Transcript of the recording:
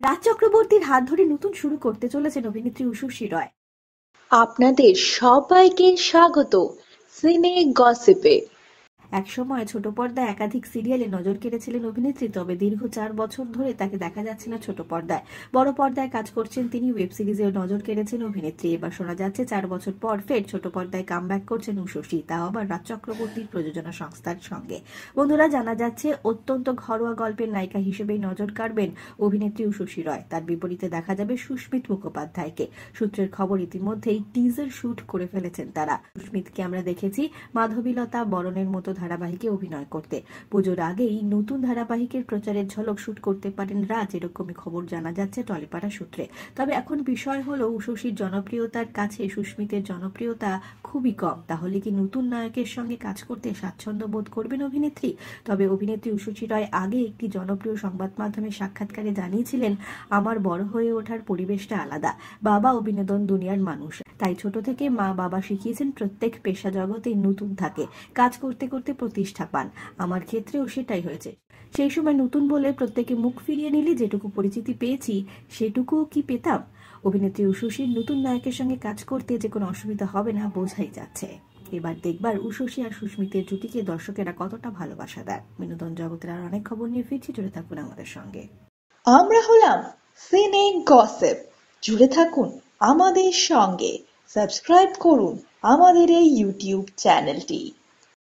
রাজ চক্রবর্তীর হাত ধরে নতুন শুরু করতে চলেছেন অভিনেত্রী উষসী রয়। আপনাদের সবাইকে স্বাগত সিনে গসিপে। একসময় ছোট পর্দায় একাধিক সিরিয়ালে নজর কেড়েছিলেন অভিনেত্রী, তবে দীর্ঘ 4 বছর ধরে তাকে দেখা যাচ্ছে না ছোট পর্দায়। বড় পর্দায় কাজ করছেন তিনি, ওয়েব সিরিজেও নজর কেড়েছেন অভিনেত্রী। এবার শোনা যাচ্ছে 4 বছর পর ফের ছোট পর্দায় কামব্যাক করছেন উষসী, তাও আবার রাজ চক্রবর্তীর প্রযোজনা সংস্থার সঙ্গে। বন্ধুরা, জানা যাচ্ছে অত্যন্ত ঘরোয়া গল্পের নায়িকা হিসেবেই নজর কাড়বেন অভিনেত্রী উষসী রয়। তার বিপরীতে দেখা যাবে সুস্মিত মুখোপাধ্যায়কে। সূত্রের খবর, ইতিমধ্যেই টিজার শুট করে ফেলেছেন তারা। সুস্মিতকে আমরা দেখেছি মাধবীলতা বরণের মতো ধারাবাহিকে অভিনয় করতে। পুজোর আগেই নতুন ধারাবাহিকের প্রচারের ঝলক শুট করতে পারেন রাজ, এরকমই খবর জানা যাচ্ছে টলিপাড়া সূত্রে। তবে এখন বিষয় হলো, উষসীর জনপ্রিয়তার কাছে সুস্মিতের জনপ্রিয়তা খুবই কম। তাহলে কি নতুন নায়কের সঙ্গে কাজ করতে স্বাচ্ছন্দ্য বোধ করবেন অভিনেত্রী? তবে অভিনেত্রী উষসী রয় আগে একটি জনপ্রিয় সংবাদ মাধ্যমের সাক্ষাৎকারে জানিয়েছিলেন, আমার বড় হয়ে ওঠার পরিবেশটা আলাদা। বাবা ও বিনোদন দুনিয়ার মানুষ, তাই ছোট থেকে মা বাবা শিখিয়েছেন প্রত্যেক পেশা জগতে নতুন থাকে, কাজ করতে করতে প্রতিষ্ঠা পান। আমার ক্ষেত্রেও সেটাই হয়েছে। সেই সময় নতুন বলে প্রত্যেকে মুখ ফিরিয়ে নিলে যেটুকু পরিচিতি পেয়েছি সেটুকুও কি পেতাম? অভিনেত্রী উষসীর নতুন নায়কের সঙ্গে কাজ করতে যে কোনো অসুবিধা হবে না বোঝাই যাচ্ছে। এবার দেখবার উষসী আর সুস্মিতের জুটিকে দর্শকেরা কতটা ভালোবাসা দেয়। বিনোদন জগতের আর অনেক খবর নিয়ে ফিরছি, জুড়ে থাকুন আমাদের সঙ্গে। আমরা হলাম সিনে গসিপ। জুড়ে থাকুন আমাদের সঙ্গে, সাবস্ক্রাইব করুন আমাদের এই ইউটিউব চ্যানেলটি।